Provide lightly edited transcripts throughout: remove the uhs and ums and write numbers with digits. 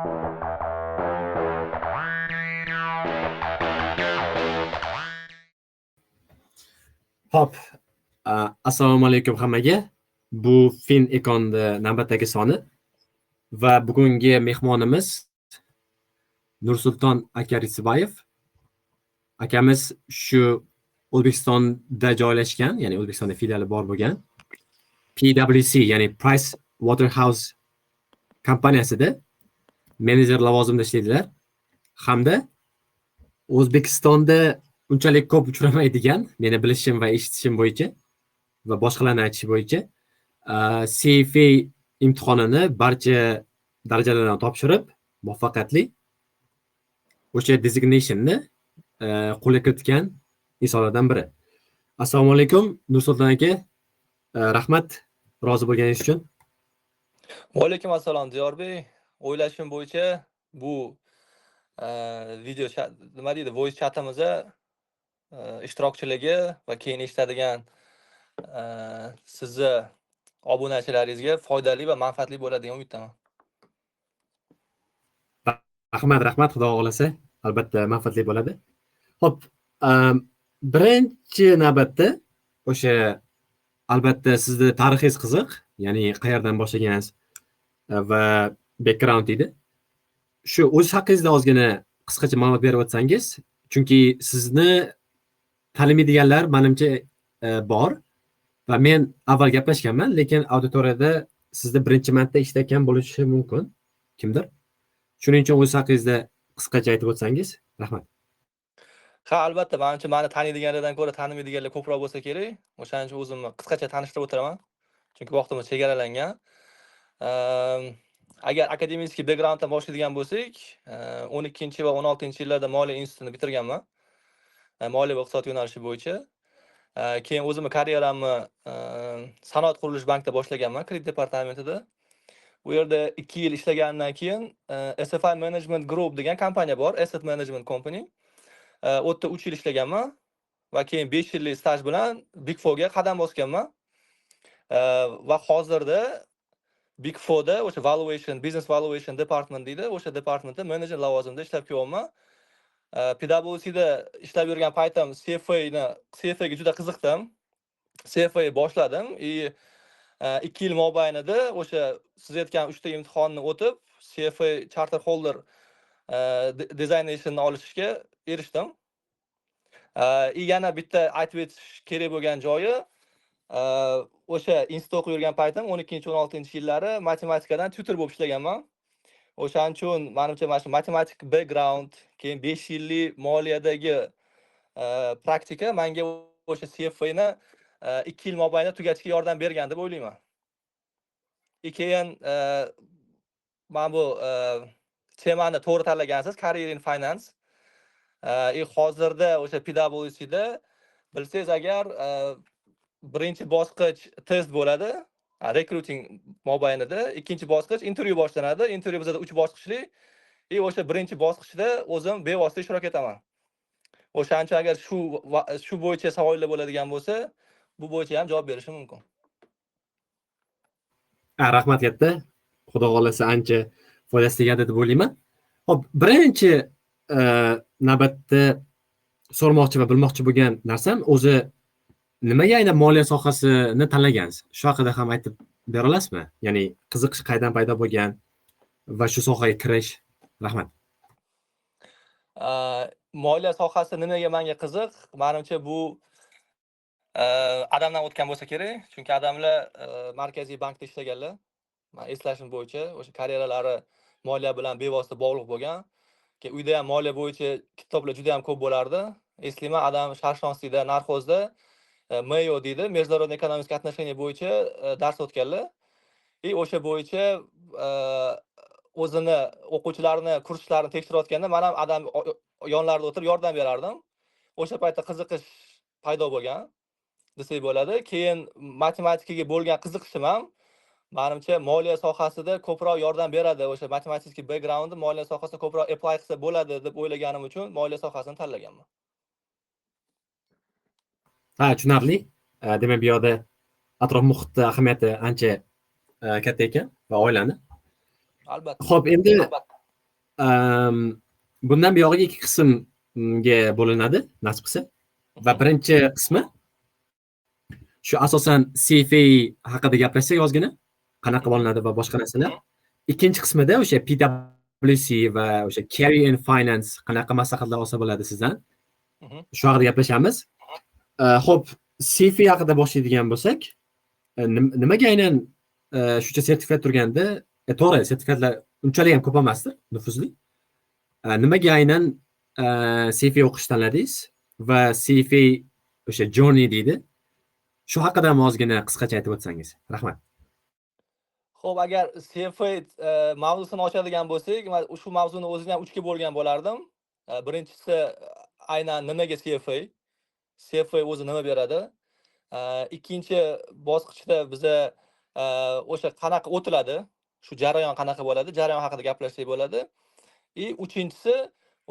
Hop, assalomu alaykum hammaga. Bu Fin Econ'da navbatdagi soni va bugungi mehmonimiz Nursulton aka Risibayev. Akamiz shu O'zbekistonda joylashgan, ya'ni O'zbekistonda filiali bor bo'lgan PwC, ya'ni Price Waterhouse kompaniyasida menejer lavozimida ishlaydilar hamda O'zbekistonda unchalik ko'p uchramaydigan, meni bilishim va eshitishim bo'yicha va boshqalarning aytishi bo'yicha CFA imtihonini barcha darajalardan topshirib, muvaffaqiyatli o'sha designationni qo'lga kiritgan insonlardan biri. Assalomu alaykum Nursulton aka. Rahmat rozi bo'lganingiz uchun. Va alaykum assalom Diyorbek. O'ylashim bo'yicha bu video nima deydi, voice chatimizda ishtirokchiligi va keyin eshitadigan sizni obunachilaringizga foydali va manfaatli bo'ladi degan umiddaman. Rahmat, xudo xohlasa, albatta manfaatli bo'ladi. Xo'p, birinchi navbatda o'sha albatta sizni tarixingiz qiziq, ya'ni qayerdan boshlagansiz va background edi. Shu o'z haqingizda ozgina qisqacha ma'lumot berib o'tsangiz, chunki sizni tanimaydiganlar menimcha bor va men avval gaplashganman, lekin auditoriyada sizni birinchi marta eshitgan bo'lishi mumkin kimdir. Shuning uchun o'z haqingizda qisqacha aytib o'tsangiz, rahmat. Ha, albatta, menimcha meni taniydiganlardan ko'ra tanimaydiganlar ko'proq bo'lsa kerak. O'shaning uchun o'zimni qisqacha tanishtirib o'tiraman. Chunki vaqtimiz chegaralangan. Agar akademik backgrounddan boshlaydigan bo'lsak, 12 va 16-yillarda Moliya institutini bitirganman. Moliya va iqtisod yo'nalishi bo'yicha. Keyin o'zimni karyeramni Sanoat qurilish bankida boshlaganman, kredit departamentida. Bu yerda 2 yil ishlagandan keyin SFI Management Group degan kompaniya bor, Asset Management Company. U yerda 3 yil ishlaganman va keyin 5 yillik staj bilan Big Fourga qadam bosganman. Va hozirda Big Fourda o'sha valuation, business valuation department deydi, o'sha departmentda menejer lavozimida ishlab kelyapman. PwC'da ishlab yurgan paytim CFA'ga juda qiziqdim. CFA boshladim. 2 yil mobaynida o'sha siz aytgan 3 ta imtihonni o'tib, CFA charter holder designation'ni olishga erishdim. Yana bitta aytib o'tish kerak bo'lgan joyi, o'sha institutda o'qib yurgan paytim 12-16-yillari matematikadan tutor bo'lib ishlaganman. O'shaning uchun menimcha mana shu matematik background, keyin 5 yillik moliyadagi praktika menga o'sha CFA'ni 2 yil mobaynida tugatishga yordam bergan deb o'ylayman. Keyin men bu temani to'g'ri tanlagansiz, Career in Finance. Hozirda o'sha PwC'da bilsangiz agar birinchi bosqich test bo'ladi, recruiting mobaynida, ikkinchi bosqich intervyu boshlanadi. Intervyu bizda 3 bosqichli. O'sha birinchi bosqichda o'zim bevosita ishtirok etaman. O'shaning uchun agar shu bo'yicha savollar bo'ladigan bo'lsa, bu bo'yicha ham javob berishim mumkin. Rahmat katta. Xudo xolasa ancha foydasi tegadi deb o'ylayman. Xo'p, birinchi navbatda so'ramoqchi va bilmoqchi bo'lgan narsam o'zi nimaga aynan moliya sohasini tanlagansiz? Shu haqida ham aytib bera olasizmi? Ya'ni qiziqish qaydan paydo bo'lgan va shu sohaga kirish? Rahmat. Moliya sohasi nimaga menga qiziq? Menimcha bu adamdan o'tgan bo'lsa kerak. Chunki adamlar markaziy bankda ishlaganlar. Men eslashim bo'yicha o'sha karyeralari moliya bilan bevosita bog'liq bo'lgan. Uyda ham moliya bo'yicha kitoblar juda ham ko'p bo'lardi. Eslayman, adam Sharshonsida, Narxozda MEO deydi, Международный экономические отношения bo'yicha dars o'tganlar. O'sha bo'yicha o'zini o'quvchilarini kurslarini tekshirayotganda men ham adam yonlarida o'tirib yordam berardim. O'sha paytda qiziqish paydo bo'lgan desak bo'ladi. Keyin matematikaga bo'lgan qiziqishim ham menimcha moliya sohasida ko'proq yordam beradi. O'sha matematik backgroundni moliya sohasida ko'proq apply qilsa bo'ladi deb o'ylaganim uchun moliya sohasini tanlaganman. Tushunarli. Demak, bu yerda atrof muhitda ahamiyati ancha katta ekan va oilani. Albatta. Xo'p, endi bundan buyog'iga ikki qismga bo'linadi nasib qilsa. Va birinchi qismi shu asosan CFA haqida gaplashsak ozgina, qanaqa bo'linadi va boshqa narsalar. Ikkinchi qismida o'sha PwC va o'sha Career in Finance qanaqa maslahatlar olsa bo'ladi sizdan. Shu haqida gaplashamiz. Xo'p, CFA haqida boshlaydigan bo'lsak, nimaga aynan shuncha sertifikat turganda, to'g'ri, sertifikatlar unchalik ham ko'p emasdir, nufuzli. Nimaga aynan CFA o'qish tanladingiz va CFA o'sha journey deydi. Shu haqida ham ozgina qisqacha aytib o'tsangiz. Rahmat. Xo'p, agar CFA mavzusini ochadigan bo'lsak, men shu mavzuni o'zini ham 3 ga bo'lgan bo'lardim. Birinchisi aynan nimaga CFA? CFA o'zi nima beradi? Ikkinchi bosqichda biza o'sha qanaqa o'tiladi? Shu jarayon qanaqa bo'ladi? Jarayon haqida gaplashsak bo'ladi. Uchinchisi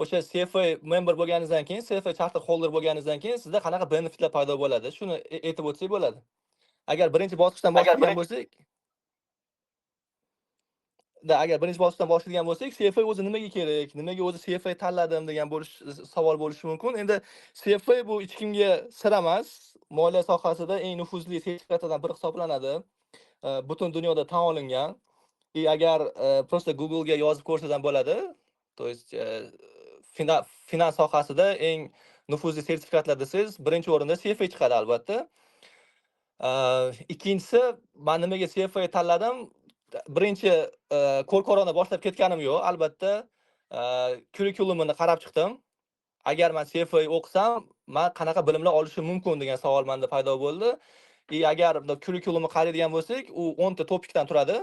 o'sha CFA member bo'lganingizdan keyin, CFA charter holder bo'lganingizdan keyin sizda qanaqa benefitlar paydo bo'ladi? Shuni aytib o'tsak bo'ladi. Agar birinchi bosqichdan boshlaydigan bo'lsak, agar birinchi bosqichdan boshlaydigan bo'lsak, CFA o'zi nimaga kerak? Nimaga o'zi CFA tanladim degan savol bo'lishi mumkin. Endi CFA bu hech kimga sir emas. Moliya sohasida eng nufuzli sertifikatlardan biri hisoblanadi. Butun dunyoda tan olingan. Agar prosta Google ga yozib ko'rsangiz ham bo'ladi. To есть finans sohasida eng nufuzli sertifikatlar desangiz, birinchi o'rinda CFA chiqadi albatta. Ikkinchisi, men nimaga CFA tanladim? Birinchi korkorona boshlab ketganim yo'q. Albatta, kurikulumini qarab chiqdim. Agar men CFA o'qisam, men qanaqa bilimlar olishim mumkin degan savol menda paydo bo'ldi. Agar kurikulumni qaraydigan bo'lsak, u 10 ta topikdan turadi.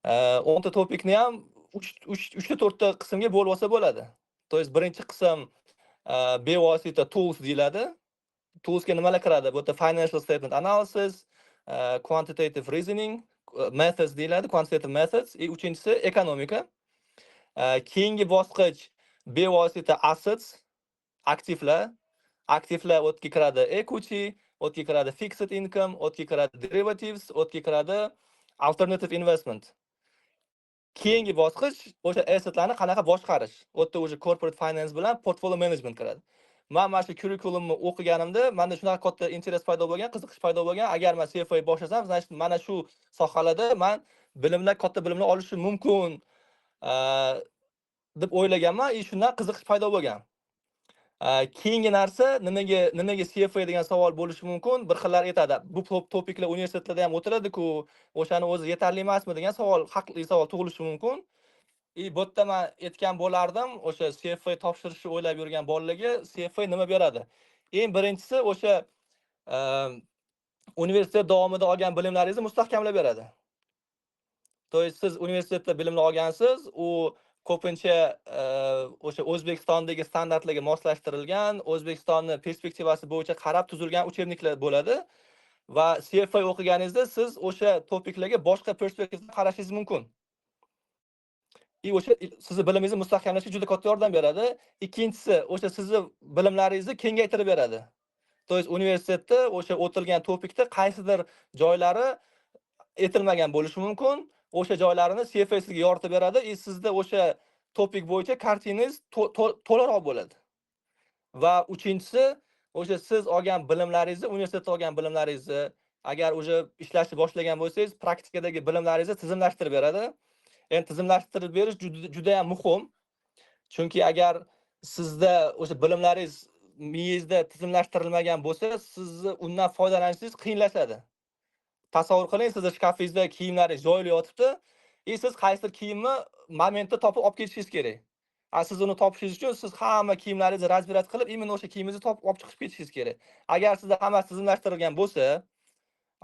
10 ta topikni ham 3 ta 4 ta qismga bo'lib olsa bo'ladi. To есть birinchi qism bevosita tools deyiladi. Toolsga nimalar kiradi? Bu yerda financial statement analysis, quantitative reasoning, methods deyiladi, quantitative methods. Uchinchisi ekonomika. Keyingi bosqich bevosita assets, aktivlar. Aktivlar o'tga kiradi equity, o'tga kiradi fixed income, o'tga kiradi derivatives, o'tga kiradi alternative investment. Keyingi bosqich o'sha assetlarni qanaqa boshqarish. O'tda o'sha corporate finance bilan portfolio management kiradi. Men mana shu kurikulumni o'qiganimda menda shunaqa katta interes paydo bo'lgan, qiziqish paydo bo'lgan. Agar men CFA boshlasam, mana shu sohalarda men katta bilimlar olishim mumkin deb o'ylaganman. Shundan qiziqish paydo bo'lgan. Keyingi narsa nimaga CFA degan savol bo'lishi mumkin. Bir xillar aytadi, bu topiklar universitetlarda ham o'tiladi-ku, o'shani o'zi yetarli emasmi degan savol, haqli savol tug'ilishi mumkin. Bu yerda men aytgan bo'lardim, o'sha CFA topshirishni o'ylab yurgan bolalarga CFA nima beradi? Eng birinchisi o'sha universitet davomida olgan bilimlaringizni mustahkamlab beradi. To есть siz universitetda bilimni olgansiz, u ko'pincha o'sha O'zbekistondagi standartlarga moslashtirilgan, O'zbekistonni perspektivasi bo'yicha qarab tuzilgan uchebniklar bo'ladi va CFA o'qiganingizda siz o'sha topiklarga boshqa perspektivadan qarashingiz mumkin. O'sha sizni bilimingizni mustahkamlashga juda katta yordam beradi. Ikkinchisi, o'sha sizni bilimlaringizni kengaytirib beradi. To есть universitetda o'sha o'tilgan topikda qaysidir joylari aytilmagan bo'lishi mumkin. O'sha joylarini CFA sizga yoritib beradi. Sizda o'sha topik bo'yicha kartinangiz to'laroq bo'ladi. Va uchinchisi, o'sha siz olgan bilimlaringizni, universitetda olgan bilimlaringizni agar o'sha ishlashni boshlagan bo'lsangiz, praktikadagi bilimlaringizni tizimlashtirib beradi. Endi tizimlashtirib berish juda ham muhim. Chunki agar sizda o'sha bilimlaringiz miyangizda tizimlashtirilmagan bo'lsa, sizni undan foydalanishingiz qiyinlashadi. Tasavvur qiling, sizning shkafingizda kiyimlaringiz joyli yotibdi, siz qaysidir kiyimni momentda topib olib ketishingiz kerak. Siz uni topishingiz uchun siz hamma kiyimlaringizni razbirat qilib, imенно o'sha kiyimingizni topib olib chiqib ketishingiz kerak. Agar sizda hammasi tizimlashtirilgan bo'lsa,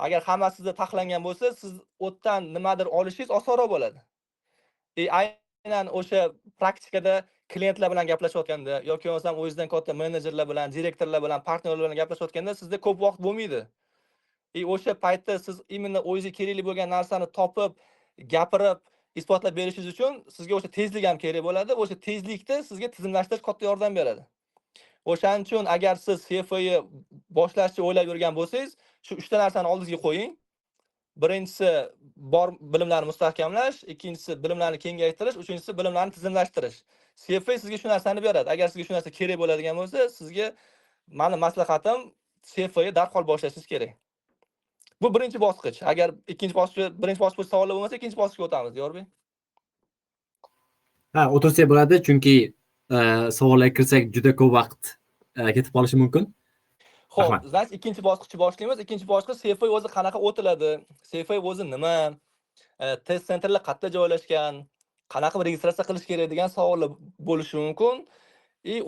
agar hammasi sizda taxlangan bo'lsa, siz o'tdan nimadir olishingiz osonroq bo'ladi. Aynan o'sha praktikada klientlar bilan gaplashayotganda yoki bo'lmasam o'zingizdan katta menejerlar bilan, direktorlar bilan, partnerlar bilan gaplashayotganda sizda ko'p vaqt bo'lmaydi. O'sha paytda siz imенно o'zingizga kerakli bo'lgan narsani topib, gapirib, isbotlab berishingiz uchun sizga o'sha tezlik ham kerak bo'ladi. O'sha tezlikda sizga tizimlashtirish katta yordam beradi. O'shaning uchun agar siz CFA boshlashni o'ylab yurgan bo'lsangiz, shu 3 ta narsani oldingizga qo'ying. birinchisi bor bilimlarni mustahkamlash, ikkinchisi bilimlarni kengaytirish, uchinchisi bilimlarni tizimlashtirish. CFA sizga shu narsani beradi. Agar sizga shu narsa kerak bo'ladigan bo'lsa, sizga mani maslahatim CFA darhol boshlashingiz kerak. Bu birinchi bosqich. Agar birinchi bosqich savollar bo'lmasa, ikkinchi bosqichga o'tamiz, Diyorbek. Ha, o'tirsak bo'ladi, chunki savollarga kirsak juda ko'p vaqt ketib qolishi mumkin. Xo'p, Rahmat. значит, ikkinchi bosqichni boshlaymiz. Ikkinchi bosqich CFA o'zi qanaqa o'tiladi? CFA o'zi nima? Test sentrlar qayerda joylashgan? Qanaqa registratsiya qilish kerak degan savollar bo'lishi mumkin.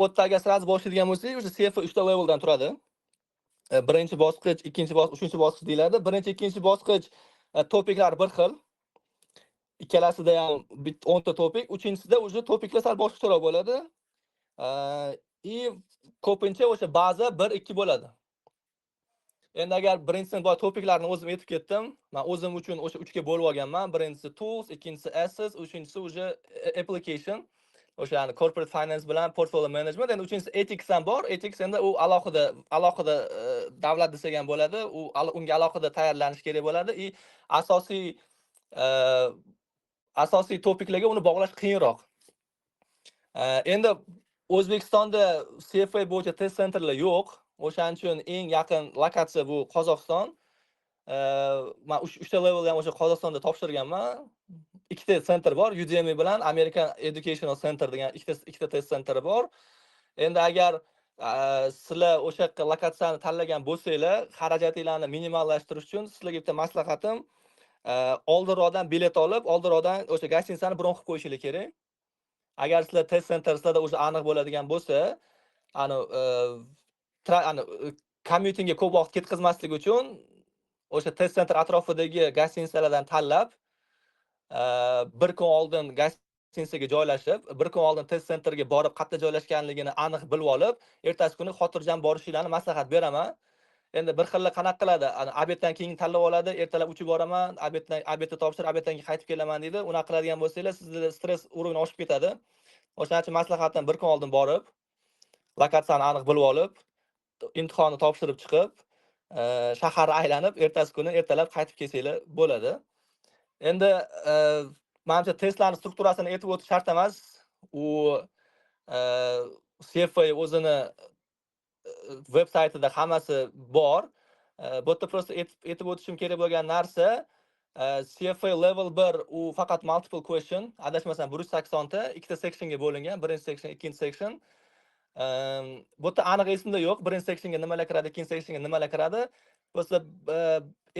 O'tda agar sразу boshlaydigan bo'lsak, o'sha CFA 3 ta leveldan turadi. Birinchi bosqich, ikkinchi bosqich, uchinchi bosqich deyiladi. Birinchi, ikkinchi bosqich topiklar bir xil. Ikkalasida ham 10 ta topik, uchinchisida o'sha topiklar sal boshqacharoq bo'ladi. Ko'pincha o'sha baza 1-2 bo'ladi. Endi agar birinchisidan boy topiklarni o'zim aytib ketdim. Men o'zim uchun o'sha 3 ga bo'lib olganman. Birinchisi tools, ikkinchisi assets, uchinchisi o'sha application. O'sha yani corporate finance bilan portfolio management. Endi uchinchisi ethics ham bor. Ethics endi u alohida davlat desak ham bo'ladi. Unga alohida tayyorlanish kerak bo'ladi. Asosiy topiklarga uni bog'lash qiyinroq. Endi O'zbekistonda CFA bo'yicha test centerlar yo'q. O'shaning uchun eng yaqin lokatsiya bu Qozog'iston. Men 3 ta level ham o'sha Qozog'istonda topshirganman. Ikkita center bor, Udemy bilan American Educational Center degan ikkita test centeri bor. Endi agar sizlar o'sha yoqqa lokatsiyani tanlagan bo'lsanglar, xarajatinglarni minimallashtirish uchun sizlarga bitta maslahatim, oldinroqdan bilet olib, oldinroqdan o'sha gostinitsani bron qilib qo'yishingiz kerak. Agar sizlar test centerslarda o'sha aniq bo'ladigan bo'lsa, commutingga ko'p vaqt ketkazmaslik uchun o'sha test center atrofidagi gostinitsalardan tanlab, bir kun oldin gostinitsaga joylashib, bir kun oldin test centerga borib, qayerda joylashganligini aniq bilib olib, ertasi kuni xotirjam borishinglarni maslahat beraman. Endi bir xilla qanaqa qiladi? Obeddan keyin tanlab oladi, ertalab uchib boraman, obedni topshirib, obeddan keyin qaytib kelaman deydi. Unaqa qiladigan bo'lsanglar, sizda stress urovni oshib ketadi. O'shaning uchun maslahatim bir kun oldin borib, lokatsiyani aniq bilib olib, imtihonni topshirib chiqib, shaharni aylanib, ertasi kuni ertalab qaytib kelsanglar bo'ladi. Endi menimcha testlarning strukturasini aytib o'tish shart emas. U CFA o'zini veb saytida hammasi bor. Bu yerda prosta aytib o'tishim kerak bo'lgan narsa, CFA level 1 u faqat multiple question, adashmasam 180 ta, ikkita sectionga bo'lingan, birinchi section, ikkinchi section. Bu yerda aniq esimda yo'q, birinchi sectionga nimalar kiradi, ikkinchi sectionga nimalar kiradi. Prosta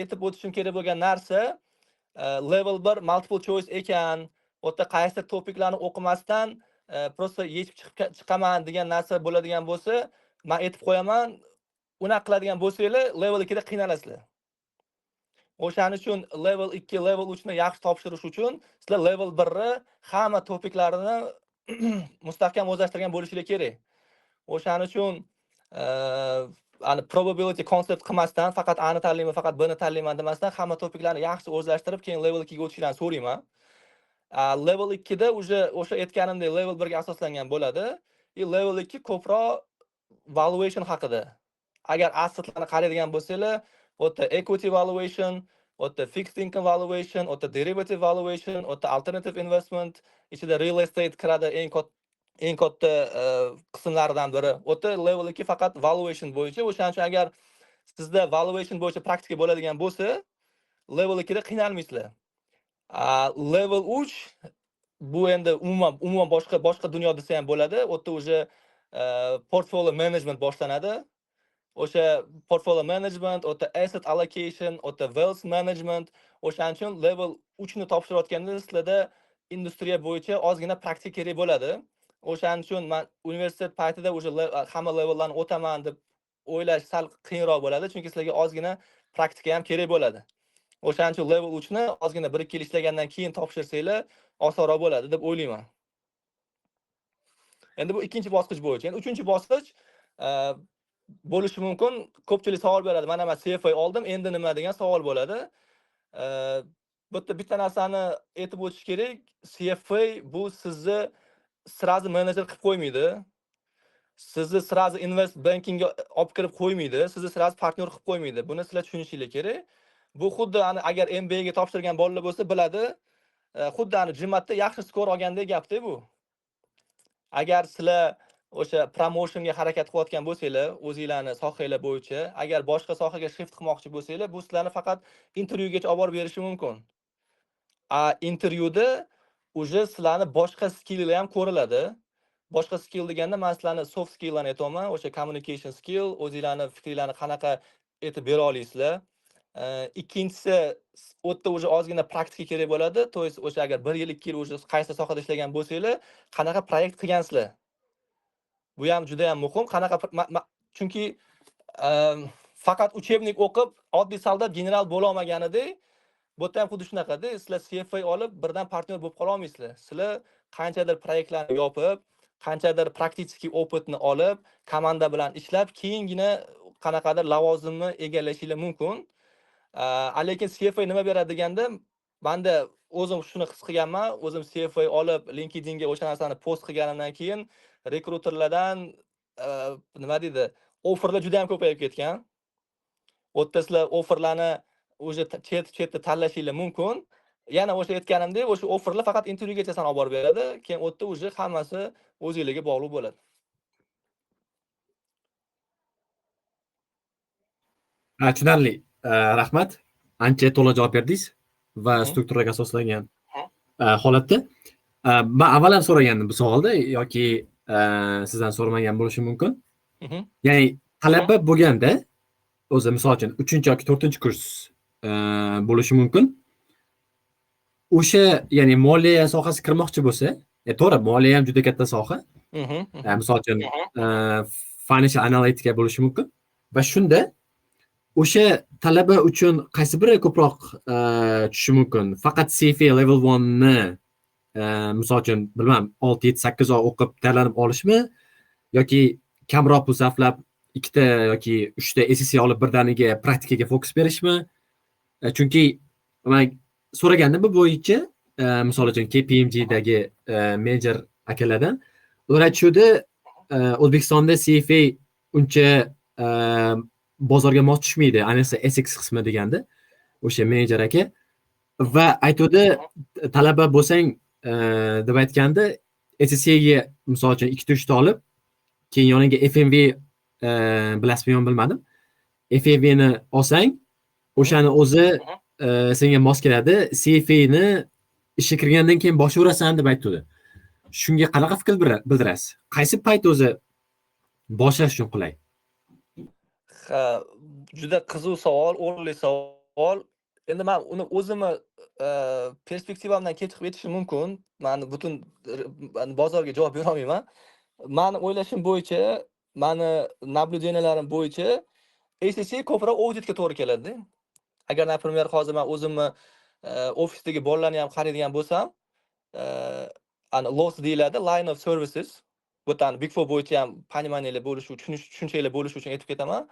aytib o'tishim kerak bo'lgan narsa, level 1 multiple choice ekan, u yerda qaysi topiklarni o'qimasdan prosta yechib chiqaman degan narsa bo'ladigan bo'lsa, men aytib qo'yaman, unaqa qiladigan bo'lsanglar, level 2 da qiynalasizlar. O'shaning uchun level 2, level 3 ni yaxshi topshirish uchun sizlar level 1 ni hamma topiklarini mustahkam o'zlashtirgan bo'lishingiz kerak. O'shaning uchun probability concept qilmasdan, faqat A ni tanlayman, faqat B ni tanlayman demasdan, hamma topiklarni yaxshi o'zlashtirib, keyin level 2 ga o'tishlarni so'rayman. Level 2 da o'sha aytganimdek level 1 ga asoslangan bo'ladi. Level 2 ko'proq valuation haqida. Agar assetlarni qaraydigan bo'lsanglar, o'tda equity valuation, o'tda fixed income valuation, o'tda derivative valuation, o'tda alternative investment, ichida real estate kiradi, eng katta qismlaridan biri. O'tda level 2 faqat valuation bo'yicha. O'shaning uchun agar sizda valuation bo'yicha praktika bo'ladigan bo'lsa, level 2 da qiynalmaysizlar. Level 3 bu endi umuman boshqa dunyo desa ham bo'ladi. O'tda o'sha portfolio management boshlanadi. O'sha portfolio management, o'tda asset allocation, o'tda wealth management, o'shaning uchun level 3 ni topshirayotganda sizlarda industriya bo'yicha ozgina praktika kerak bo'ladi. O'shaning uchun men universitet paytida o'sha hamma levellarni o'taman deb o'ylash sal qiyinroq bo'ladi, chunki sizlarga ozgina praktika ham kerak bo'ladi. O'shaning uchun level 3 ni ozgina 1-2 yil ishlagandan keyin topshirsanglar osonroq bo'ladi deb o'ylayman. Endi bu ikkinchi bosqich bo'yicha. Endi uchinchi bosqich bo'lishi mumkin. Ko'pchilik savol beradi. Mana men CFA oldim, endi nima degan savol bo'ladi. Bu yerda bitta narsani aytib o'tish kerak. CFA bu sizni sразу menejer qilib qo'ymaydi. Sizni sразу invest bankingga olib kirib qo'ymaydi. Sizni sразу partnyor qilib qo'ymaydi. Buni sizlar tushunishingiz kerak. Bu xuddi agar MBA ga topshirgan bolalar bo'lsa biladi, xuddi GMATda yaxshi skor olgandek gapda bu. Agar sizlar o'sha promotionga harakat qilayotgan bo'lsanglar, o'zingizlarni sohanglar bo'yicha, agar boshqa sohaga shift qilmoqchi bo'lsanglar, bu sizlarni faqat intervyugacha olib borib berishi mumkin. Intervyuda uje sizlarni boshqa skilllar ham ko'riladi. Boshqa skill deganda men sizlarni soft skilllarni aytaman, o'sha communication skill, o'zingizlarni fikringizni qanaqa aytib bera olasizlar. Ikkinchisi, o'tda uje ozgina praktika kerak bo'ladi. To есть o'sha agar 1 yil, 2 yil uje qaysi sohada ishlagan bo'lsanglar, qanaqa proyekt qilgansizlar. Bu ham juda ham muhim. Qanaqa chunki faqat uchebnik o'qib, oddiy soldat general bo'la olmaganidek, bu yerda ham xuddi shunaqada, sizlar CFA olib birdan partnyor bo'lib qola olmaysizlar. Sizlar qanchadir proyektlarni yopib, qanchadir praktik opitni olib, komanda bilan ishlab, keyingina qanaqadir lavozimni egallashingiz mumkin. Lekin CFA nima beradi deganda, menda o'zim shuni his qilganman, o'zim CFA olib LinkedInga o'sha narsani post qilganimdan keyin rekruterlardan nima deydi, offerlar juda ham ko'payib ketgan. O'tda sizlar offerlarni o'sha chetda tanlashingiz mumkin. Yana o'sha aytganimdek, o'sha offerlar faqat intervyugacha san olib borib beradi, keyin o'tda o'sha hammasi o'zingizga bog'liq bo'ladi. Tushunarli. Rahmat. Ancha to'la javob berdingiz va strukturaga asoslangan holatda. Men avval ham so'ragandim bu savolda yoki sizdan so'ramagan bo'lishi mumkin. Ya'ni talaba bo'lganda o'zi misol uchun 3 yoki 4-kurs bo'lishi mumkin. O'sha, ya'ni moliya sohasi kirmoqchi bo'lsa, to'g'ri, moliya ham juda katta soha. Misol uchun financial analytica bo'lishi mumkin va shunda o'sha talaba uchun qaysi biri ko'proq tushishi mumkin? Faqat CFA level 1 ni misol uchun bilmadim 6, 7, 8 oy o'qib tayyorlanib olishmi yoki kamroq pul sarflab 2 ta yoki 3 ta SSC olib birdaniga praktikaga fokus berishmi? Chunki men so'ragandim bu bo'yicha, misol uchun KPMG dagi menejer akalardan, ular aytishdi, O'zbekistonda CFA uncha bozorga mos tushmaydi, ayniqsa Essex qismi deganda o'sha menejer aka, va aytdi talaba bo'lsang deb aytganda SSCga misol uchun 2-3 ta olib, keyin yoniga FMV bilasizmi yo'qmi bilmadim. FMV ni olsang, o'shani o'zi senga mos keladi. CFA ni ishga kirgandan keyin boshlayverasan deb aytdi. Shunga qanaqa fikr bildirasiz? Qaysi payt o'zi boshlash uchun qulay? Juda qiziq savol, o'rinli savol. Endi men uni o'zimni perspektivamdan kechib aytishim mumkin. Men butun bozorga javob bera olmayman. Meni o'ylashim bo'yicha, meni naблюденияларым bo'yicha SSC ko'proq auditga to'g'ri keladi. Agar, например, hozir men o'zimni ofisdagi bolalarni ham qaraydigan bo'lsam, LOS deyiladi, line of services. Bu Big Four bo'yicha ham пониманиялар bo'lishi uchun, tushunchalar bo'lishi uchun aytib ketaman.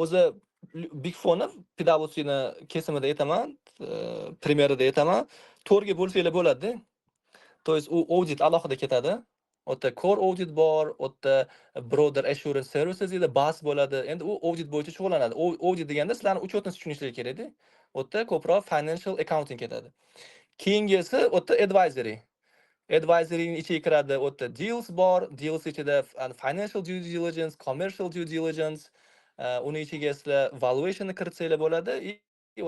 O'zi Big Fourni PwC ni kesimida aytaman, primerida aytaman. 4 ga bo'lsanglar bo'ladi. To есть u audit alohida ketadi. O'tda core audit bor, o'tda broader assurance services ila BAS bo'ladi. Endi u audit bo'yicha shug'ullanadi. Audit deganda sizlarning uchetni tushunishingiz kerak-da. O'tda ko'proq financial accounting ketadi. Keyingisi o'tda advisory. Advisoryning ichiga kiradi, o'tda deals bor, deals ichida financial due diligence, commercial due diligence, uning ichiga sizlar valuation ni kiritsanglar bo'ladi,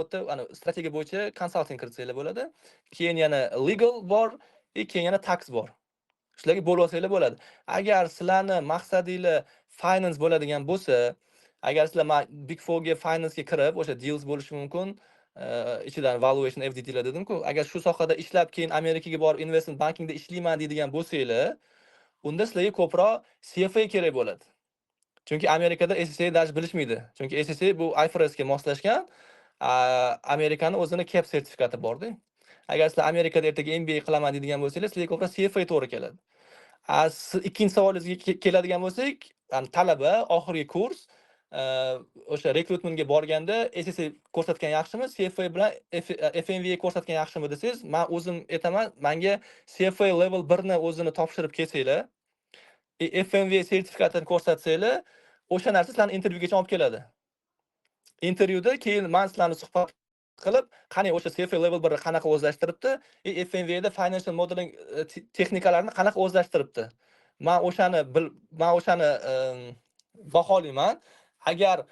o'tda strategiya bo'yicha consulting kiritsanglar bo'ladi. Keyin yana legal bor, keyin yana tax bor. Shularga bo'lib olsanglar bo'ladi. Agar sizlarni maqsadinglar finance bo'ladigan bo'lsa, agar sizlar Big Four ga finance ga kirib, o'sha deals bo'lishi mumkin, ichidan valuation FDT lar dedim-ku. Agar shu sohada ishlab keyin Amerikaga borib investment bankingda ishlayman deydigan bo'lsanglar, unda sizlarga ko'proq CFA kerak bo'ladi. Chunki Amerikada SSA dash bilishmaydi. Chunki SSA bu IFRS ga moslashgan, Amerikaning o'zini CAP sertifikati bor-da. Agar sizlar Amerikada ertaga MBA qilaman deydigan bo'lsangiz, sizlarga ko'proq CFA to'g'ri keladi. Ikkinchi savolingizga keladigan bo'lsak, talaba oxirgi kurs o'sha rekrutmentga borganda SSA ko'rsatgan yaxshimi, CFA bilan FMV ko'rsatgan yaxshimi desangiz, men o'zim aytaman, menga CFA level 1 ni o'zini topshirib kelsanglar, FMV sertifikatini ko'rsatsanglar, o'sha narsa sizlarni intervyugacha olib keladi. intervyuda keyin men sizlarni suhbat qilib, qani o'sha CFA level 1 ni qanaqa o'zlashtiribdi, FMV da financial modeling texnikalarini qanaqa o'zlashtiribdi. Men o'shani baholayman. Agar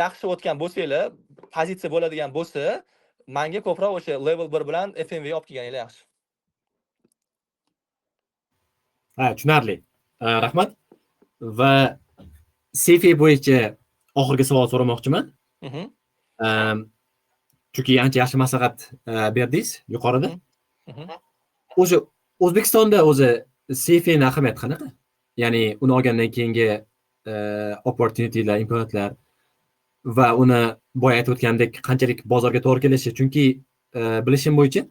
yaxshi o'tgan bo'lsanglar, pozitsiya bo'ladigan bo'lsa, menga ko'proq o'sha level 1 bilan FMV olib kelganinglar yaxshi. Ha, tushunarli. Rahmat. Va CFA bo'yicha oxirgi savol so'ramoqchiman. Chunki ancha yaxshi maslahat berdingiz yuqorida. O'sha O'zbekistonda o'zi CFA ning ahamiyati qanaqa? Ya'ni uni olgandan keyingi opportunitylar, imkoniyatlar va uni boya aytib o'tgandek qanchalik bozorga to'g'ri kelishi. Chunki bilishim bo'yicha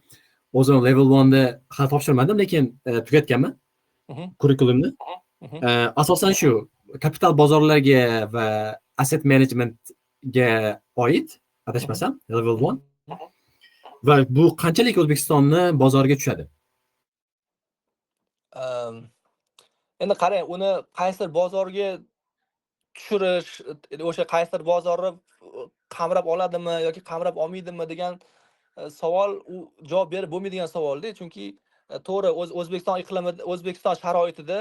o'zim level 1 ni hali topshirmadim, lekin tugatganman kurikulumni. Asosan shu kapital bozorlarga va asset managementga oid, adashmasam, level 1. Va bu qanchalik O'zbekistonni bozoriga tushadi? Endi qarang, uni qaysi bozorga tushirish, o'sha qaysi bozorni qamrab oladimi yoki qamrab olmaydimi degan savol u javob berib bo'lmaydigan savolda. Chunki to'g'ri O'zbekiston iqlimida, O'zbekiston sharoitida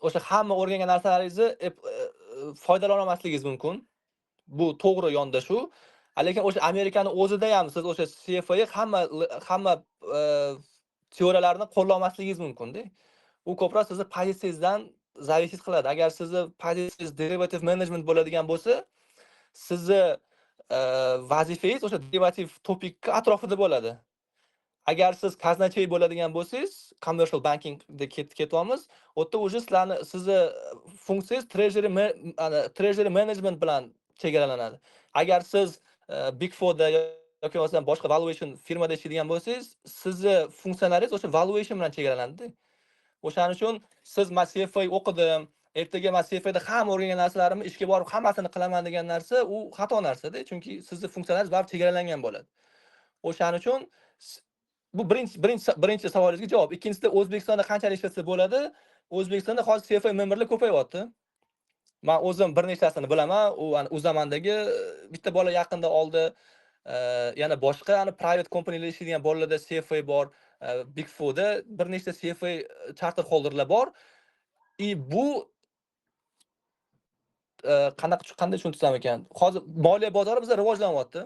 o'sha hamma o'rgangan narsalaringizni foydalana olmasligingiz mumkin. Bu to'g'ri yondashuv. Lekin o'sha Amerikani o'zida ham siz o'sha CFA hamma teoriyalarni qo'llamasligingiz mumkin-da. U ko'proq sizni pozitsiyangizdan zavis qiladi. Agar sizni pozitsiyangiz derivative management bo'ladigan bo'lsa, sizni vazifangiz o'sha derivative topikka atrofida bo'ladi. Agar siz qaznachiy bo'ladigan bo'lsangiz, commercial banking da ketyapmiz. U yerda o'zi sizni funksiyangiz treasury management bilan chegaralanadi. Agar siz Big Fourda yoki masalan boshqa valuation firmada ishlaydigan bo'lsangiz, sizni funksiyalaringiz o'sha valuation bilan chegaralanadi. O'shaning uchun siz CFA o'qidim, ertaga men CFAda ham o'rgangan narsalarimni ishga borib hammasini qilaman degan narsa u xato narsa-da, chunki sizni funksiyalaringiz baribir chegaralangan bo'ladi. O'shaning uchun bu birinchi savolingizga javob. Ikkinchisida O'zbekistonda qanchalik ishlatsa bo'ladi? O'zbekistonda hozir CFA memberlar ko'payyapti. Men o'zim bir nechtasini bilaman. U zamondagi bitta bola yaqinda oldi. Yana boshqa private companylar ishlaydigan bolalarda CFA bor. Big Fourda bir nechta CFA charter holderlar bor. Bu qanday tushuntirsam ekan? Hozir moliya bozori bizda rivojlanyapti.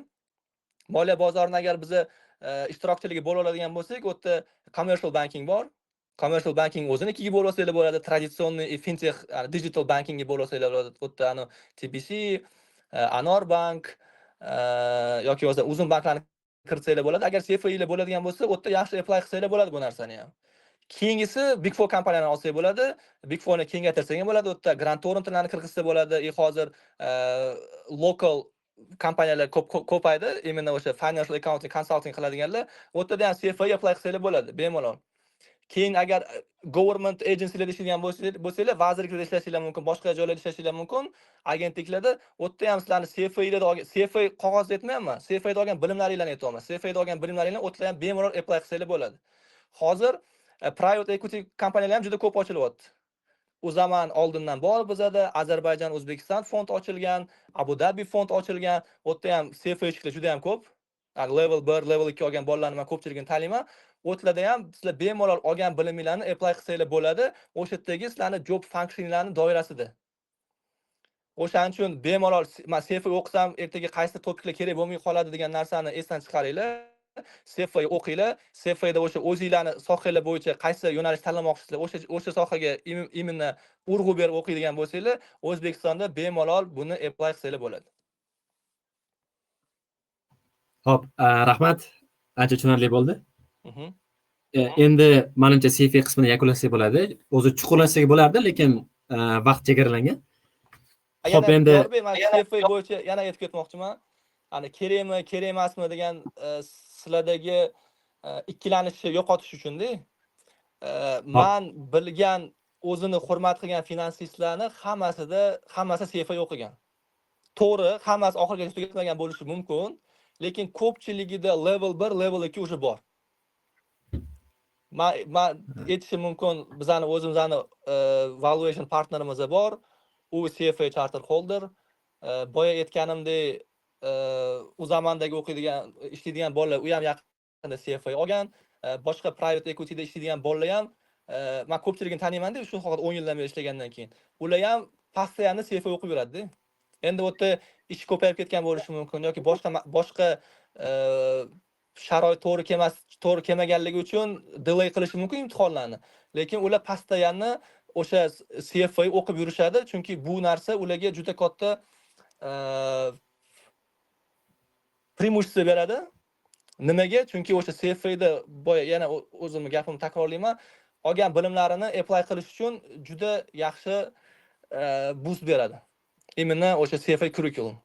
Moliya bozorini agar biz ishtirokchiligi bo'la oladigan bo'lsak, u yerda commercial banking bor. Commercial banking o'zinikiga bo'la olsanglar bo'ladi, traditsionniy fintech, digital bankingga bo'la olsanglar bo'ladi. U yerda TBC, Anor Bank yoki o'zi uzun banklarni kiritsanglar bo'ladi. Agar CFA ile bo'ladigan bo'lsa, u yerda yaxshi apply qilsanglar bo'ladi bu narsani ham. Keyingisi Big Four kompaniyani olsangiz bo'ladi. Big Fourni kengaytirsangiz bo'ladi. U yerda Grant Thorntonlarni kirgizsa bo'ladi. Hozir local kompaniyalar ko'paydi. Imенно o'sha financial accounting consulting qiladiganlar, u yerda ham CFA apply qilsanglar bo'ladi, bemalol. Keyin agar government agencylarda ishlaydigan bo'lsanglar, vazirliklarda ishlashingiz mumkin, boshqa joylarda ishlashingiz mumkin, agentliklarda, u yerda ham sizlarni CFA qog'oz aytmayapman, CFA da olgan bilimlaringlarni aytyapman. CFA da olgan bilimlaringlarni u yerda ham bemalol apply qilsanglar bo'ladi. Hozir private equity kompaniyalar ham juda ko'p ochilyapti. U zaman oldindan bor bizada Ozarbayjon O'zbekiston fond ochilgan, Abu Dhabi fond ochilgan, u yerda ham CFA ishlar juda ham ko'p. Level 1, level 2 olgan bolalarni men ko'pchiligini taniyman. O'tlarda ham sizlar bemalol olgan biliminglarni apply qilsanglar bo'ladi, o'sha yerdagi sizlarning job functioninglarning doirasida. O'shaning uchun bemalol men CFA o'qisam, ertaga qaysi topiklar kerak bo'lmay qoladi degan narsani esdan chiqaringlar. CFA o'qinglar. CFA da o'sha o'zingizlarning sohalar bo'yicha qaysi yo'nalish tanlamoqchisizlar, o'sha sohaga imminni urg'u berib o'qiydigan bo'lsanglar, O'zbekistonda bemalol buni apply qilsanglar bo'ladi. Xo'p, rahmat. Ancha tushunarli bo'ldi. Endi menimcha CFA qismini yakunlasak bo'ladi. O'zi chuqurlasak bo'lardi, lekin vaqt chegaralangan. Xo'p, endi CFA bo'yicha yana aytib ketmoqchiman. Kerakmi, kerak emasmi degan sizlardagi ikkilanishni yo'qotish uchun-da. Men bilgan, o'zini hurmat qilgan finansistlarni hammasi CFA o'qigan. To'g'ri, hammasi oxirigacha tugatmagan bo'lishi mumkin, lekin ko'pchiligida level 1, level 2 o'sha bor. Men aytishim mumkin, bizning o'zimizning valuation partnerimiz bor. U CFA charter holder. boya aytganimdek u zamondagi o'qiydigan, ishlaydigan bolalar u ham yaqinda CFA olgan, boshqa private equityda ishlaydigan bolalar ham men ko'pchiligini taniyman-da, shu haqida 10 yildan beri ishlagandan keyin. Ular ham постоянно CFA o'qib yuradi-da. Endi u yerda ish ko'payib ketgan bo'lishi mumkin yoki boshqa sharoit to'g'ri kelmaganligi uchun delay qilishi mumkin imtihonlarni. Lekin ular постоянно o'sha CFA o'qib yurishadi, chunki bu narsa ularga juda katta преимущество beradi. Nimaga? Chunki o'sha CFA da boya yana o'zimni gapimni takrorlayman, olgan bilimlarini apply qilish uchun juda yaxshi boost beradi. Imенно o'sha CFA curriculum.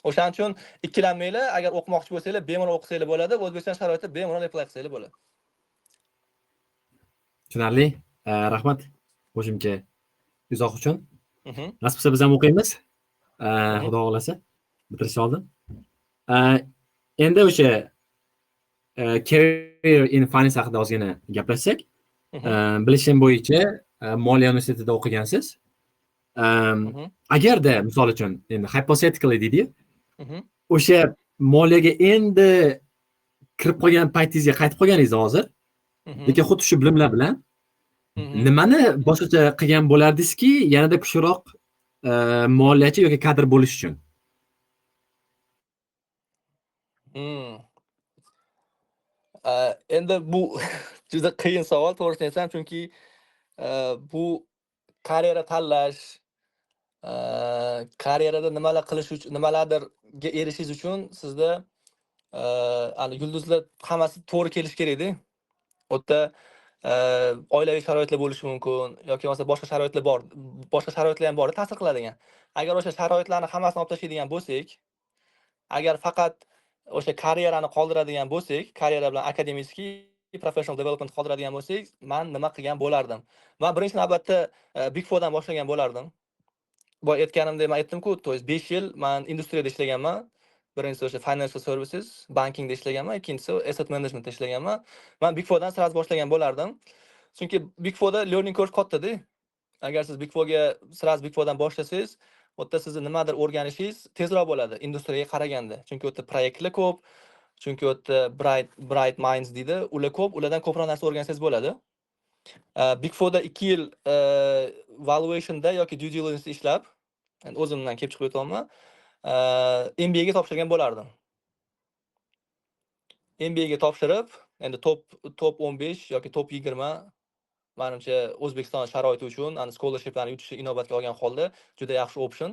O'shaning uchun ikkilanmanglar, agar o'qimoqchi bo'lsanglar, bemalol o'qisanglar bo'ladi, O'zbekiston sharoitida bemalol apply qilsanglar bo'ladi. Tushunarli. Rahmat qo'shimcha izoh uchun. Mhm. Nasib bo'lsa biz ham o'qiymiz. Xudo xolasa bitirish oldin. Endi o'sha career in finance haqida ozgina gaplashsak, bilishim bo'yicha Moliya universitetida o'qigansiz. Agarda misol uchun endi hypothetically deydi-yu, o'sha moliyaga endi kirib qolgan paytingizga qaytib qolganingiz hozir, lekin xuddi shu bilimlar bilan nimani boshqacha qilgan bo'lardingizki, yanada kuchliroq moliyachi yoki kadr bo'lish uchun? Endi bu juda qiyin savol, to'g'risini aytsam, chunki bu karyera tanlash, karyerada nimalar qilish uchun, nimalarga erishish uchun sizda yulduzlar hammasi to'g'ri kelishi kerak-da. U yerda oilaviy sharoitlar bo'lishi mumkin yoki bo'lmasa boshqa sharoitlar bor. Boshqa sharoitlar ham bor, ta'sir qiladigan. Agar o'sha sharoitlarni hammasini olib tashlaydigan bo'lsak, agar faqat o'sha karyerani qoldiradigan bo'lsak, karyera bilan akademik, professional development qoldiradigan bo'lsak, men nima qilgan bo'lardim? Men birinchi navbatda Big Fourdan boshlagan bo'lardim. Bu aytganimdek, men aytdim-ku, to есть 5 yil men industriyada ishlaganman. Birinchisi o'sha financial services, bankingda ishlaganman, ikkinchisi asset managementda ishlaganman. Men Big Fourdan sirasi boshlagan bo'lardim. Chunki Big Fourda learning curve katta-da. Agar siz Big Fourga sirasi Big Fourdan boshlasangiz, u yerda sizni nimadir o'rganishingiz tezroq bo'ladi industriyaga qaraganda. Chunki u yerda proyektlar ko'p, chunki u yerda bright minds deydi, ular ko'p, ulardan ko'proq narsa o'rgansangiz bo'ladi. Big Fourda 2 yil valuationda yoki due diligence ishlab, endi o'zimdan kelib chiqib o'tyapman. MBA ga topshirgan bo'lardim. MBA ga topshirib, endi top 15 yoki top 20 menimcha O'zbekiston sharoiti uchun scholarshiplarni yutishni inobatga olgan holda juda yaxshi option.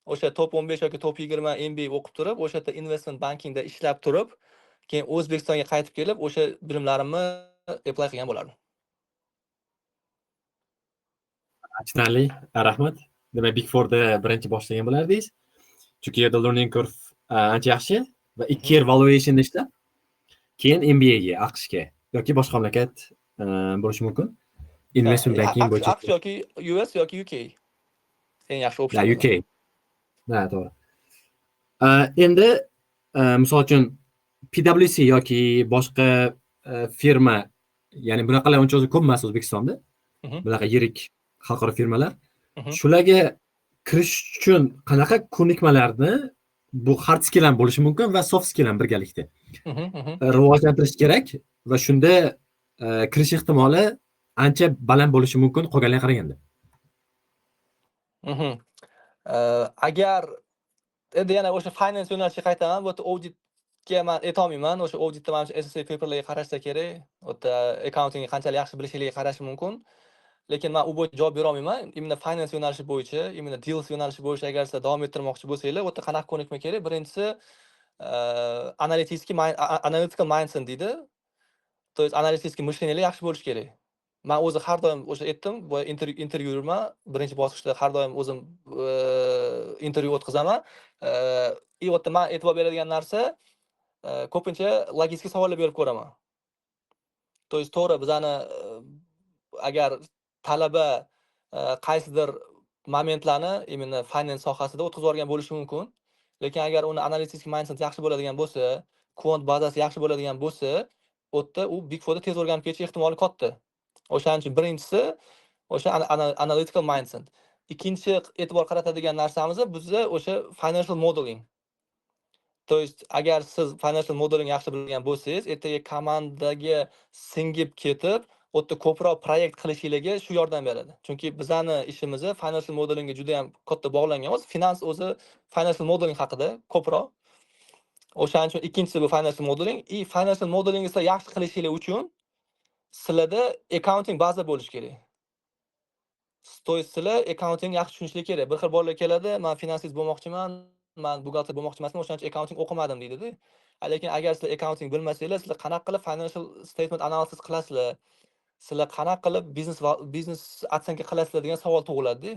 O'sha top 15 yoki top 20 MBA o'qib turib, o'sha yerda investment bankingda ishlab turib, keyin O'zbekistonga qaytib kelib, o'sha bilimlarimni apply qilgan bo'lardim. Tushunarli. Rahmat. Demak, Big Fourda birinchi boshlagan bo'lardingiz. Chunki yerda learning curve ancha yaxshi va 2 yil valuationda ishlab, keyin MBA ga, AQShga yoki boshqa mamlakat bo'lishi mumkin. Investment banking bo'yicha. AQSh yoki US yoki UK. Eng yaxshi option. UK. Ha, to'g'ri. Endi misol uchun PwC yoki boshqa firma, ya'ni bunaqalar uncha ko'p emas O'zbekistonda. Bunaqa yirik xalqaro firmalar. Shularga kirish uchun qanaqa ko'nikmalarni bu hard skill ham bo'lishi mumkin va soft skill ham birgalikda rivojlantirish kerak va shunda kirish ehtimoli ancha baland bo'lishi mumkin qolganlarga qaraganda. Agar endi yana o'sha finance yo'nalishiga qaytaman, bu yerda auditga men ayta olmayman. O'sha auditda mana shu SSA paperlarga qarashsa kerak. U yerda accountingni qanchalik yaxshi bilishligiga qarash mumkin. Lekin men u bo'yicha javob bera olmayman. Imенно finance yo'nalishi bo'yicha, imенно deals yo'nalishi bo'yicha agar siz davom ettirmoqchi bo'lsanglar, u yerda qanaqa ko'nikma kerak? Birinchisi analytical mindset deydi. То есть analytical mishleniylar yaxshi bo'lishi kerak. Men o'zi har doim o'sha aytdim, bu intervyuman, birinchi bosqichda har doim o'zim intervyu o'tkazaman. U yerda men e'tibor beradigan narsa ko'pincha logistik savollar berib ko'raman. То есть to'g'ri, bizani agar talaba qaysidir momentlarni именно finance sohasida o'tkazib olgan bo'lishi mumkin. Lekin agar uni analytik mindset yaxshi bo'ladigan bo'lsa, quant bazasi yaxshi bo'ladigan bo'lsa, o'tda u Big Fourda tez o'rganib ketish ehtimoli katta. O'shaning uchun birinchisi o'sha analytical mindset. ikkinchi e'tibor qaratadigan narsamiz bizda o'sha financial modeling. To есть agar siz financial modeling yaxshi bilgan bo'lsangiz, ertaga komandaga singib ketib, u yerda ko'proq proyekt qilishingizga shu yordam beradi. Chunki bizani ishimiz financial modelingga juda ham katta bog'langan. Finans o'zi financial modeling haqida ko'proq. O'shaning uchun ikkinchisi bu financial modeling. Financial modeling esa yaxshi qilishingiz uchun sizlarda accounting baza bo'lishi kerak. To есть sizlar accounting yaxshi tushunishlik kerak. Bir xil bolalar keladi, men finansist bo'lmoqchiman, men buxgalter bo'lmoqchi emasman, o'shaning uchun accounting o'qimadim deydi-da. Lekin agar sizlar accounting bilmasanglar, sizlar qanaqa qilib financial statement analysis qilasizlar? Sizlar qanaqa qilib biznes otsyanka qilasizlar degan savol tug'iladi-da.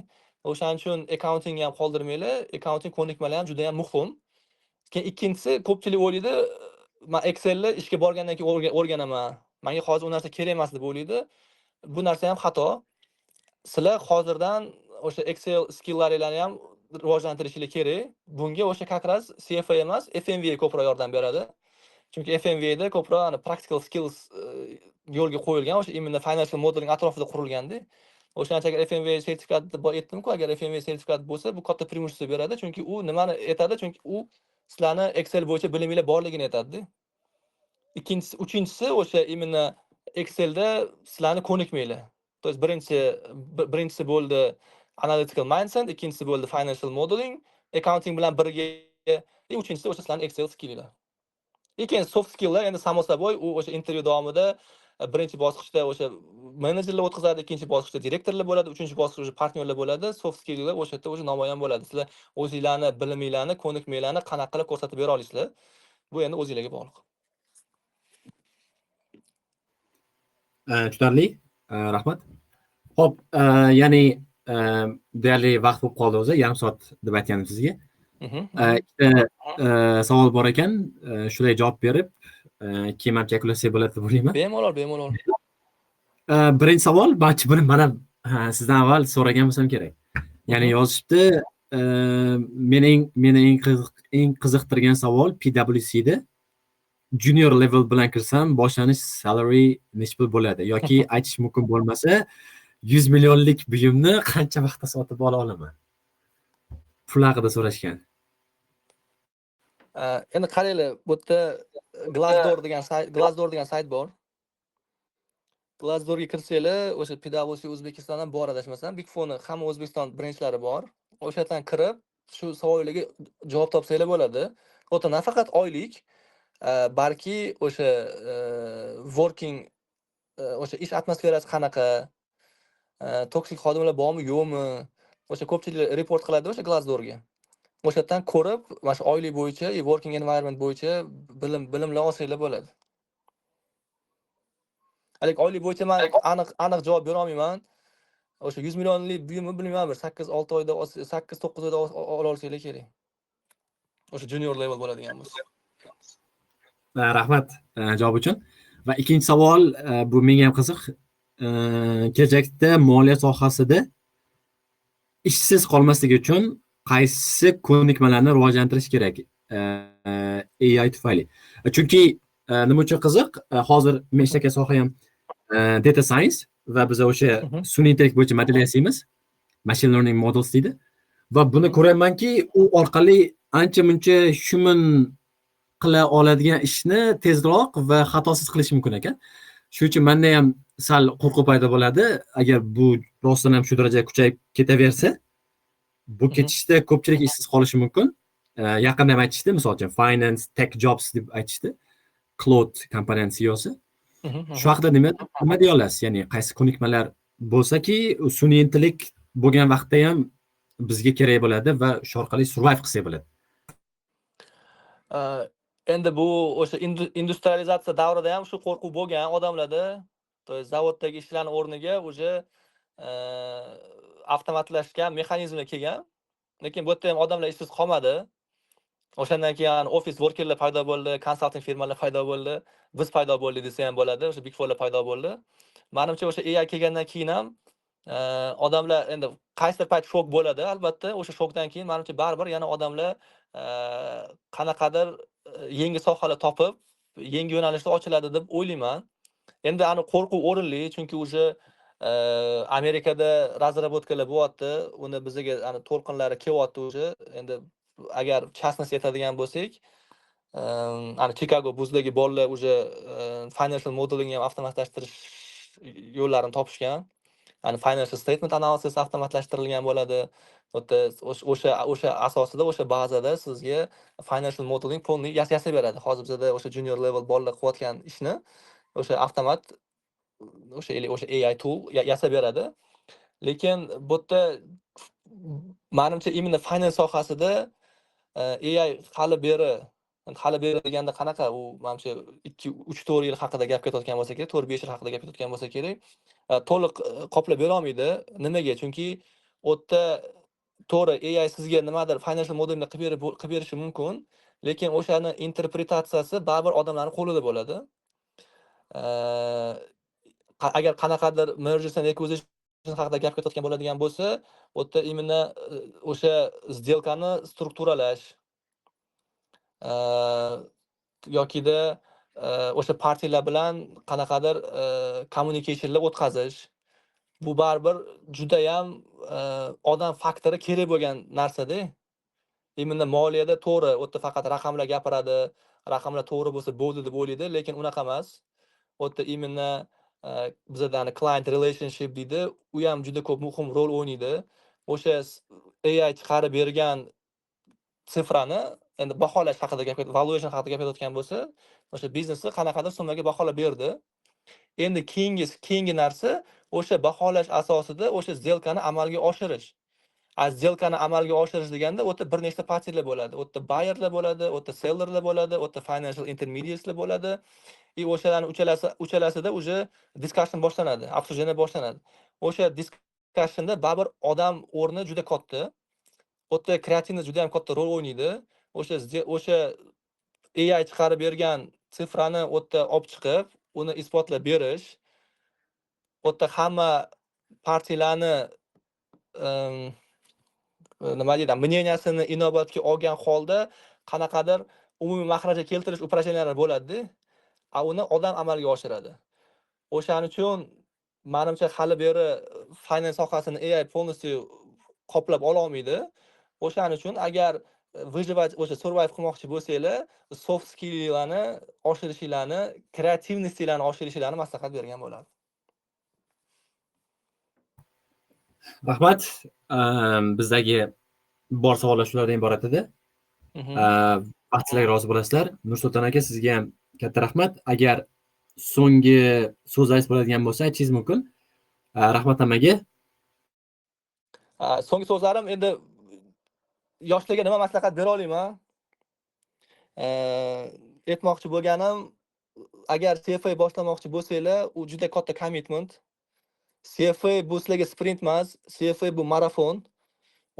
O'shaning uchun accountingni ham qoldirmanglar. Accounting ko'nikmalar ham juda ham muhim. Keyin ikkinchisi, ko'pchilik o'ylaydi, men Excelni ishga borgandan keyin o'rganaman. Menga hozir u narsa kerak emas deb o'ylaydi. Bu narsa ham xato. Sizlar hozirdan o'sha Excel skilllaringizni ham rivojlantirishingiz kerak. Bunga o'sha как раз CFA emas, FMVA ko'proq yordam beradi. Chunki FMVAda ko'proq practical skills yo'lga qo'yilgan, o'sha imенно financial modeling atrofida qurilganda. O'shaning uchun agar FMVA sertifikati deb aytdim-ku, agar FMVA sertifikati bo'lsa, bu katta преимущество beradi. Chunki u nimani aytadi? Chunki u sizlarni Excel bo'yicha biliminglar borligini aytadi-da. Ikkinchisi, uchinchisi o'sha imенно Excelda sizlarni ko'nikmanglar. То есть birinchisi bo'ldi analytical mindset, ikkinchisi bo'ldi financial modeling, accounting bilan birga, uchinchisi o'sha sizlarning Excel skilllar. Keyin soft skilllar endi samo собой u o'sha intervyu davomida birinchi bosqichda o'sha menejerlar o'tkazadi, ikkinchi bosqichda direktorlar bo'ladi, uchinchi bosqichda o'sha partnyorlar bo'ladi. Soft skilllar o'sha yerda o'sha namoyon bo'ladi. Sizlar o'zingizlarni biliminglarni, ko'nikmanglarni qanaqa qilib ko'rsatib bera olasizlar. Bu endi o'zingizlarga bog'liq. Tutarli. Rahmat. Xo'p, ya'ni deyarli vaqt bo'lib qoldi o'zi, yarim soat deb aytganim sizga. Ikkita savol bor ekan, shunday javob berib, keyin menimcha yakunlasak bo'ladi deb o'ylayman. Bemalol. Birinchi savol, balki buni mana sizdan avval so'ragan bo'lsam kerak. Ya'ni yozishibdi, meni eng qiziqtirgan savol PwC da junior level bilan kirsam, boshlanish salary necha pul bo'ladi yoki aytish mumkin bo'lmasa, 100 millionlik buyumni qancha vaqtda sotib ola olaman? Pul haqida so'rashgan. Endi qaranglar, bu yerda Glassdoor degan sayt bor. Glassdoorga kirsanglar, o'sha PwC O'zbekistondan bor adashmasam, Big Four'ni hamma O'zbekiston branchlari bor. O'sha yerdan kirib, shu savollarga javob topsanglar bo'ladi. U yerda nafaqat oylik, balki o'sha working o'sha ish atmosferasi qanaqa, toksik xodimlar bormi, yo'qmi, o'sha ko'pchilik report qiladi o'sha Glassdoorga. O'sha yerdan ko'rib, mana shu oylik bo'yicha, working environment bo'yicha bilimlar olsanglar bo'ladi. Hali oylik bo'yicha men aniq javob bera olmayman. O'sha 100 millionlik buyumni bilmayman, bir 8-6 oyda, 8-9 oyda ola olsanglar kerak. O'sha junior level bo'ladigan bo'lsa. Rahmat javob uchun. Va ikkinchi savol, bu menga ham qiziq. Kelajakda moliya sohasida ishsiz qolmaslik uchun qaysi ko'nikmalarni rivojlantirish kerak? AI tufayli. Chunki nima uchun qiziq? Hozir men ishlagan soha ham data science va biz o'sha sun'iy intellekt bo'yicha model yasaymiz. Machine learning models deydi. Va buni ko'ramanki, u orqali ancha-muncha shumin qila oladigan ishni tezroq va xatosiz qilish mumkin ekan. Shuning uchun menda ham sal qo'rquv paydo bo'ladi. Agar bu rostdan ham shu darajaga kuchayib ketaversa, bu ketishda ko'pchilik ishsiz qolishi mumkin. Yaqinda ham aytishdi, misol uchun finance, tech jobs deb aytishdi. Cloud kompaniyaning CEOsi. Shu haqida nima deya olasiz? Ya'ni qaysi ko'nikmalar bo'lsaki, sun'iy intellekt bo'lgan vaqtda ham bizga kerak bo'ladi va shu orqali survive qilsak bo'ladi. Endi bu o'sha industrializatsiya davrida ham shu qo'rquv bo'lgan odamlarda, to есть zavoddagi ishlarni o'rniga o'sha avtomatlashgan mexanizmlar kelgan. Lekin bu yerda ham odamlar ishsiz qolmadi. O'shandan keyin office workerlar paydo bo'ldi, consulting firmalar paydo bo'ldi, biz paydo bo'ldik desa ham bo'ladi, o'sha Big Fourlar paydo bo'ldi. Menimcha o'sha AI kelgandan keyin ham odamlar endi qaysidir payt shok bo'ladi, albatta. O'sha shokdan keyin menimcha baribir yana odamlar qanaqadir yangi sohalar topib, yangi yo'nalishlar ochiladi deb o'ylayman. Endi ani qo'rquv o'rinli, chunki o'sha Amerikada razraботкалар bo'lyapti, uni bizga ana to'lqinlari kelyapti уже. Endi agar частность aytadigan bo'lsak, ana Chicago Bulls'dagi bolalar уже financial modelingni ham avtomatlashtirish yo'llarini topishgan. Ani financial statement analysis avtomatlashtirilgan bo'ladi. O'sha asosida o'sha bazada sizga financial modeling polni yasab beradi. Hozir bizda o'sha junior level bolalar qilayotgan ishni o'sha avtomat o'sha AI tool yasab beradi. Lekin bu yerda menimcha imенно finance sohasida AI hali beri deganda qanaqa u menimcha 2-3-4 yil haqida gap ketayotgan bo'lsa kerak, 4-5 yil haqida gap ketayotgan bo'lsa kerak. To'liq qoplab bera olmaydi. Nimaga? Chunki u yerda to'g'ri AI sizga nimadir financial modelni qilib berishi mumkin, lekin o'shani interpretatsiyasi baribir odamlarning qo'lida bo'ladi. Agar qanaqadir mergers and acquisition haqida gap ketayotgan bo'ladigan bo'lsa, u yerda imенно o'sha сделканы strukturalash yokida o'sha partiyalar bilan qanaqadir communicationlar o'tkazish, bu baribir juda ham odam faktori kerak bo'lgan narsa-da. Imенно moliyada to'g'ri, u yerda faqat raqamlar gapiradi, raqamlar to'g'ri bo'lsa bo'ldi deb o'ylaydi, lekin unaqa emas. U yerda imенно bizda client relationship deydi, u ham juda ko'p muhim rol o'ynaydi. O'sha AI chiqarib bergan sifrani endi baholash haqida valuation haqida gap ketayotgan bo'lsa, o'sha biznesni qanaqadir summaga baholab berdi. Endi keyingi narsa o'sha baholash asosida o'sha сделканы amalga oshirish. Сделканы amalga oshirish deganda o'ta bir nechta partiyalar bo'ladi. O'ta buyerlar bo'ladi, o'ta sellerlar bo'ladi, o'ta financial intermediateslar bo'ladi. O'shalarning uchalasida уже discussion boshlanadi, обсуждение boshlanadi. O'sha discussionda baribir odam o'rni juda katta. O'ta kreativность juda ham katta rol o'ynaydi. O'sha AI chiqarib bergan sifrani o'ta olib chiqib, uni isbotlab berish, o'ta hamma partiyalarni nima deydi, мнениясini inobatga olgan holda qanaqadir umumiy mahrajga keltirish упражнениялari bo'ladi. Uni odam amalga oshiradi. O'shaning uchun menimcha hali beri finance sohasini AI полностью qoplab ola olmaydi. O'shaning uchun agar выживать, o'sha survive qilmoqchi bo'lsanglar, soft skilllarni oshirishinglarni, kreativностьlarni oshirishinglarni maslahat bergan bo'ladi. Rahmat. Bizdagi bor savollar shulardan iborat edi. Vaqtingizga rozi bo'lasizlar. Nursulton aka, sizga ham katta rahmat. Agar so'nggi so'zingiz bo'ladigan bo'lsa, aytishingiz mumkin. Rahmat hammaga. So'nggi so'zlarim endi yoshlarga nima maslahat bera olaman? Aytmoqchi bo'lganim, agar CFA boshlamoqchi bo'lsanglar, u juda katta commitment. CFA bu sizlarga sprint emas, CFA bu marafon.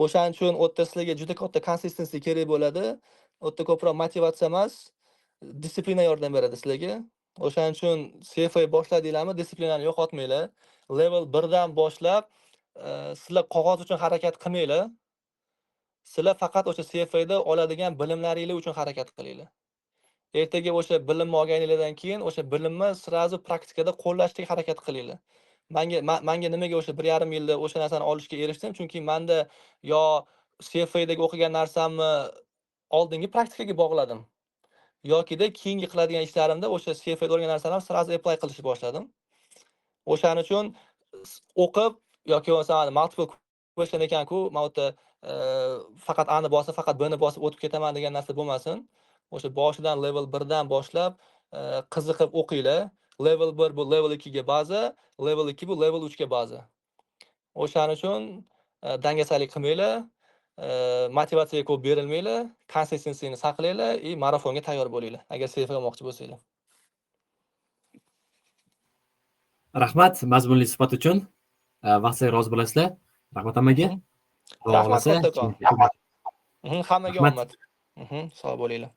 O'shaning uchun o'tda sizlarga juda katta consistency kerak bo'ladi. O'tda ko'proq motivatsiya emas, disiplina yordam beradi sizlarga. O'shaning uchun CFA boshladinglarmi, disiplinani yo'qotmanglar. Level 1 dan boshlab sizlar qog'oz uchun harakat qilmanglar. Sizlar faqat o'sha CFA da oladigan bilimlaringiz uchun harakat qilinglar. Ertaga o'sha bilimni olganingizdan keyin o'sha bilimni sirazu praktikada qo'llashga harakat qilinglar. Menga nimaga o'sha 1,5 yilda o'sha narsani olishga erishdim? Chunki menda yo CFA dagi o'qigan narsamni oldingi praktikaga bog'ladim. Yokida keyingi qiladigan ishlarimda o'sha CFA da o'rgangan narsalarni sirazu apply qilishni boshladim. O'shaning uchun o'qib yoki bo'lmasa multiple question ekan-ku, men o'ta faqat A ni bosib, faqat B ni bosib o'tib ketaman degan narsa bo'lmasin. O'sha boshidan level 1 dan boshlab qiziqib o'qinglar. Level 1 bu level 2 ga baza, level 2 bu level 3 ga baza. O'shaning uchun dangasalik qilmanglar, motivatsiyaga ko'p berilmanglar, consistencyni saqlanglar va marafonga tayyor bo'linglar, agar CFA olmoqchi bo'lsanglar. Rahmat mazmunli suhbat uchun. Vaqtingizga rozi bo'lasizlar. Rahmat hammaga. Rahmat kattakon. Hammaga omad. Sog' bo'linglar.